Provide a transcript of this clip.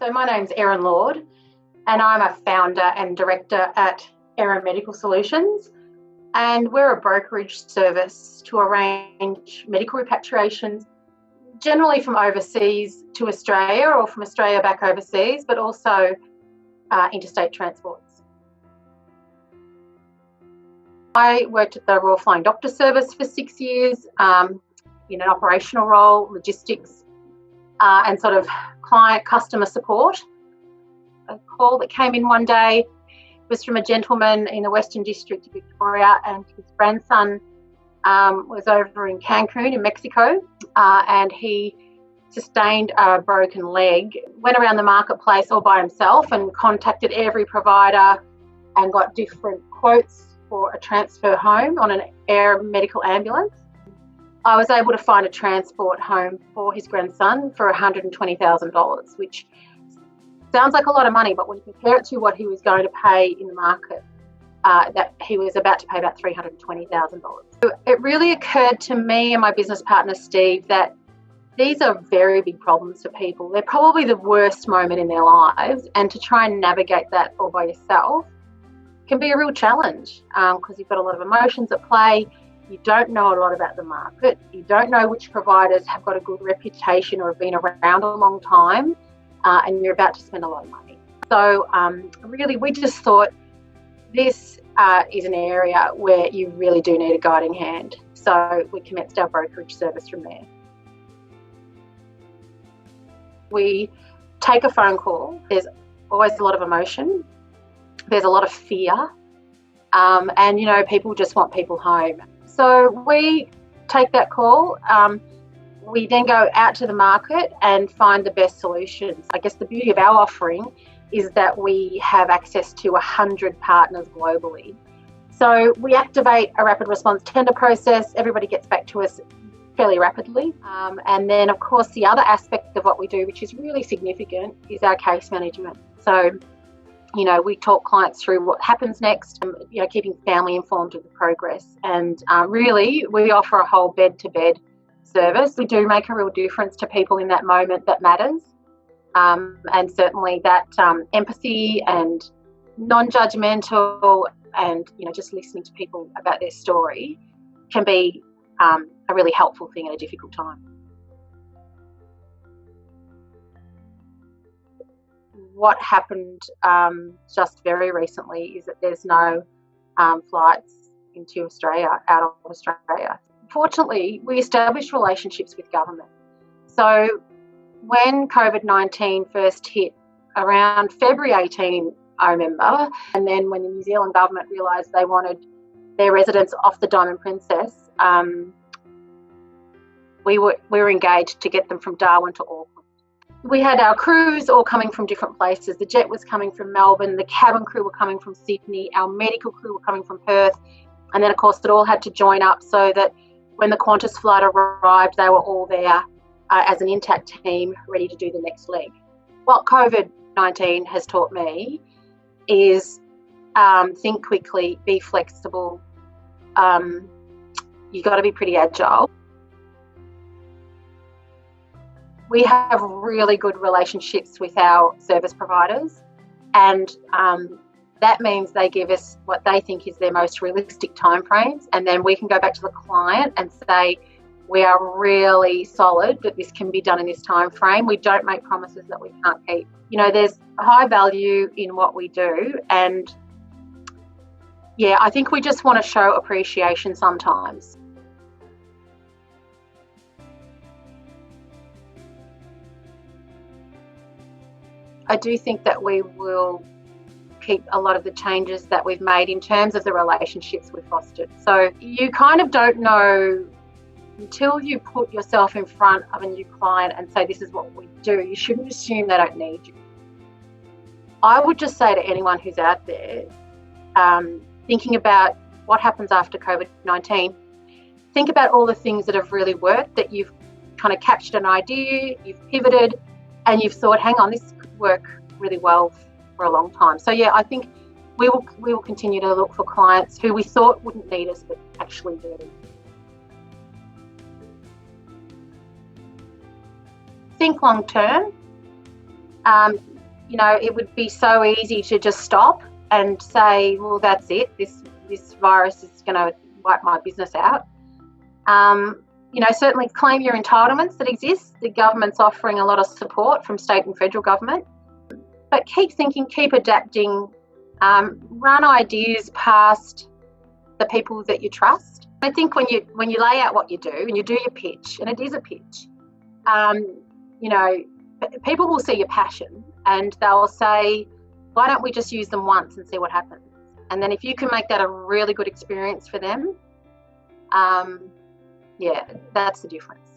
So my name's Erin and I'm a founder and director at Aeromedical Solutions, and we're a brokerage service to arrange medical repatriations, generally from overseas to Australia or from Australia back overseas, but also interstate transports. I worked at the Royal Flying Doctor Service for 6 years in an operational role, logistics, and sort of client customer support. A call that came in one day was from a gentleman in the Western District of Victoria, and his grandson was over in Cancun in Mexico, and he sustained a broken leg, went around the marketplace all by himself and contacted every provider and got different quotes for a transfer home on an Aeromedical ambulance. I was able to find a transport home for his grandson for $120,000, which sounds like a lot of money, but when you compare it to what he was going to pay in the market, that he was about to pay about $320,000. So it really occurred to me and my business partner, Steve, that these are very big problems for people. They're probably the worst moment in their lives, and to try and navigate that all by yourself can be a real challenge because you've got a lot of emotions at play. You don't know a lot about the market. You don't know which providers have got a good reputation or have been around a long time, and you're about to spend a lot of money. So really, we just thought this is an area where you really do need a guiding hand. So we commenced our brokerage service from there. We take a phone call. There's always a lot of emotion. There's a lot of fear. And, people just want people home. So we take that call. We then go out to the market and find the best solutions. I guess the beauty of our offering is that we have access to 100 partners globally. So we activate a rapid response tender process. Everybody gets back to us fairly rapidly. And then, of course, the other aspect of what we do, which is really significant, is our case management. So we talk clients through what happens next, keeping family informed of the progress. And really, we offer a whole bed-to-bed service. We do make a real difference to people in that moment that matters. And certainly that empathy and non-judgmental and, just listening to people about their story can be a really helpful thing at a difficult time. What happened just very recently is that there's no flights into Australia, out of Australia. Fortunately, we established relationships with government. So when COVID-19 first hit around February 18, I remember, and then when the New Zealand government realised they wanted their residents off the Diamond Princess, we were engaged to get them from Darwin to Auckland. We had our crews all coming from different places. The jet was coming from Melbourne, the cabin crew were coming from Sydney, our medical crew were coming from Perth, and then of course it all had to join up so that when the Qantas flight arrived, they were all there as an intact team ready to do the next leg. What COVID-19 has taught me is think quickly, be flexible. You've got to be pretty agile. We have really good relationships with our service providers, and that means they give us what they think is their most realistic timeframes, and then we can go back to the client and say, we are really solid that this can be done in this time frame. We don't make promises that we can't keep. There's high value in what we do, and I think we just want to show appreciation sometimes. I do think that we will keep a lot of the changes that we've made in terms of the relationships we've fostered. So you kind of don't know until you put yourself in front of a new client and say, this is what we do. You shouldn't assume they don't need you. I would just say to anyone who's out there thinking about what happens after COVID-19, think about all the things that have really worked, that you've kind of captured an idea, you've pivoted, and you've thought, hang on, this could work really well for a long time. So I think we will continue to look for clients who we thought wouldn't need us but actually do. Think long term. it would be so easy to just stop and say, well, that's it. This virus is going to wipe my business out. Certainly claim your entitlements that exist. The government's offering a lot of support from state and federal government. But keep thinking, keep adapting, run ideas past the people that you trust. I think when you lay out what you do and you do your pitch, and it is a pitch, people will see your passion and they'll say, why don't we just use them once and see what happens? And then if you can make that a really good experience for them, that's the difference.